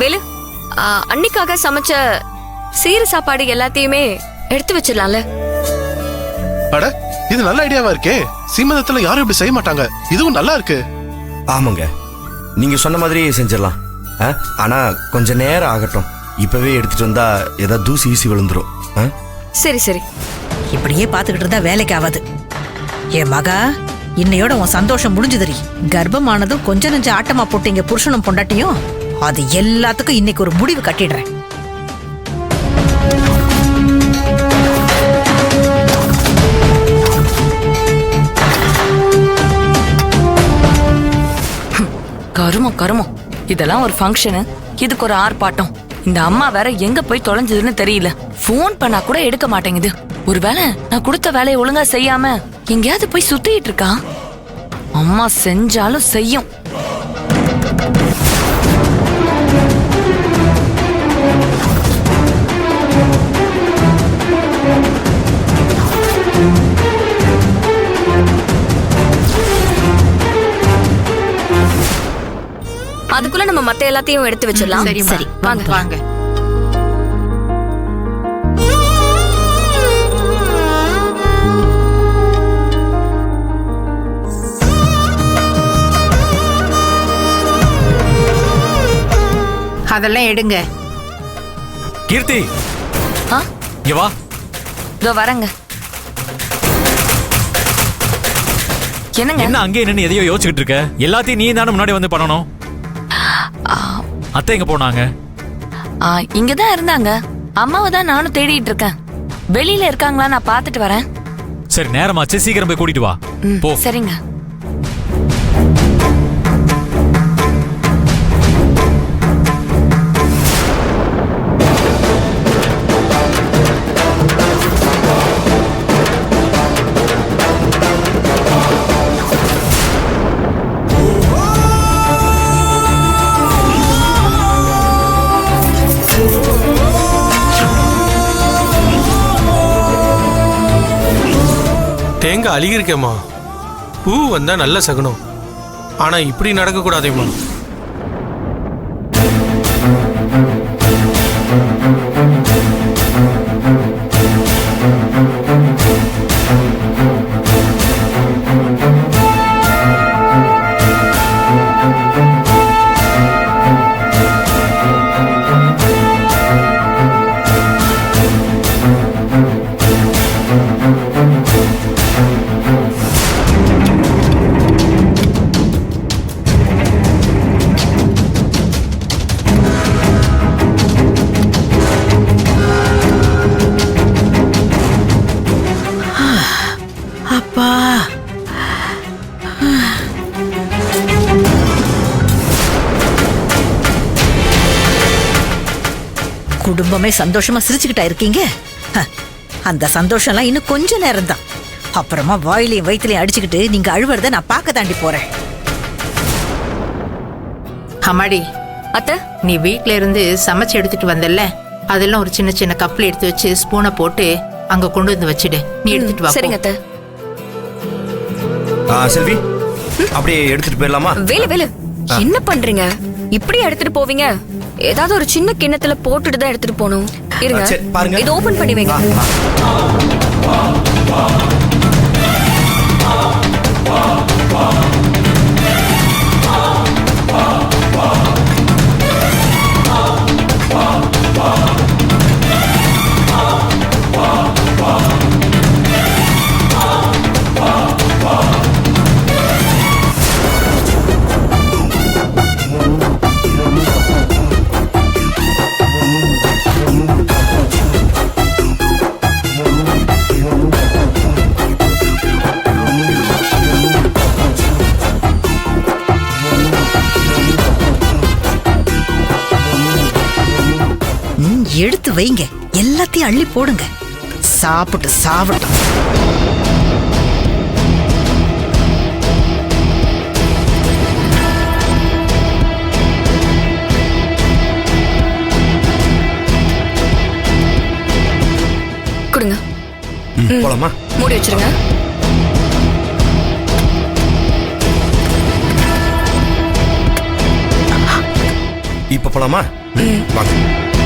வேலு, அன்னைக்காக சமைச்ச சீர சாப்பாடு எல்லாத்தையுமே எடுத்து வச்சிடலாம்ல? அட, இது நல்ல ஐடியாவா இருக்கே. சீமந்தத்துல யாரும் இப்படி செய்ய மாட்டாங்க. இதுவும் நல்லா இருக்கு. ஆமாங்க, நீங்க சொன்ன மாதிரி செஞ்சிடலாம். ஆனா கொஞ்ச நேரம் ஆகட்டும். இப்பவே எடுத்துட்டு வந்தா ஏதாவது தூசி ஈசி விழுந்துரும். சரி சரி. இப்படியே பாத்துக்கிட்டு இருந்தா வேலைக்கு ஆகாது. என் மகா, இன்னையோட உன் சந்தோஷம் முடிஞ்சுதறி. கர்ப்பமானதும் கொஞ்ச நெஞ்ச ஆட்டமா போட்டீங்க புருஷனும் பொண்டாட்டியும். அது எல்லாத்துக்கும் இன்னைக்கு ஒரு முடிவு கட்டிடுறேன். கருமம் கருமம், இதெல்லாம் ஒரு ஃபங்க்ஷனு, இதுக்கு ஒரு ஆர்ப்பாட்டம். இந்த அம்மா வேற எங்க போய் தொலைஞ்சதுன்னு தெரியல. போன் பண்ணா கூட எடுக்க மாட்டேங்குது. ஒருவேளை நான் கொடுத்த வேலையை ஒழுங்கா செய்யாம எங்கேயாவது போய் சுத்திட்டு இருக்கா? அம்மா செஞ்சாலும் செய்யும். அதுக்குள்ள நம்ம மத்த எல்லாத்தையும் எடுத்து வச்சிடலாம். சரி, வாங்க வாங்க. அதெல்லாம் எடுங்க. கீர்த்தி, இங்க வா. இதோ வரங்க. என்னங்க? என்ன அங்கே நின்னு எதையோ யோசிச்சுட்டு இருக்க? எல்லாத்தையும் நீ தானே முன்னாடி வந்து பண்ணணும். அத்தை எங்க போனாங்க? இங்கதான் இருந்தாங்க. அம்மாவை தான் நானும் தேடிட்டு இருக்கேன். வெளியில இருக்காங்களா, நான் பாத்துட்டு வரேன். சரி, நேரமாச்சு, சீக்கிரம் போய் கூட்டிட்டு வா. போ. சரிங்க. தேங்காய் அழுகிருக்கேம்மா. பூ வந்தா நல்ல சகுனம். ஆனா இப்படி நடக்க கூடாதேம்மா. குடும்பமே சந்தோஷமா சிரிச்சுக்கிட்டா இருக்கீங்க. அந்த சந்தோஷம்லாம் இன்னும் கொஞ்ச நேரம் தான். அப்புறமா வாயிலையும் வயிற்றுலையும் அடிச்சுக்கிட்டு நீங்க அழுவறத நான் பார்க்க தாண்டி போறேன். அம்மாடி, அத்தை, நீ வீட்ல இருந்து சமைச்சு எடுத்துட்டு வந்தல்ல, அதெல்லாம் ஒரு சின்ன சின்ன கப்ல எடுத்து வச்சு ஸ்பூனை போட்டு அங்க கொண்டு வந்து வச்சிடு. நீ எடுத்துட்டு வா. சரிங்க அத்தை. செல்வி, அப்படியே எடுத்துட்டு போயிடலாமா? வேலு வேலு, என்ன பண்றீங்க? இப்படி எடுத்துட்டு போவீங்க? ஏதாவது ஒரு சின்ன கிண்ணத்துல போட்டுட்டு தான் எடுத்துட்டு போகணும். இருங்க, பாருங்க, இது ஓபன் பண்ணி வைங்க. எடுத்து வைங்க, எல்லாத்தையும் அள்ளி போடுங்க. சாப்பிட்டு சாப்பிட்டோம். கொடுங்க. போலாமா? மூடி வச்சிருங்க. இப்ப போலாமா வாங்க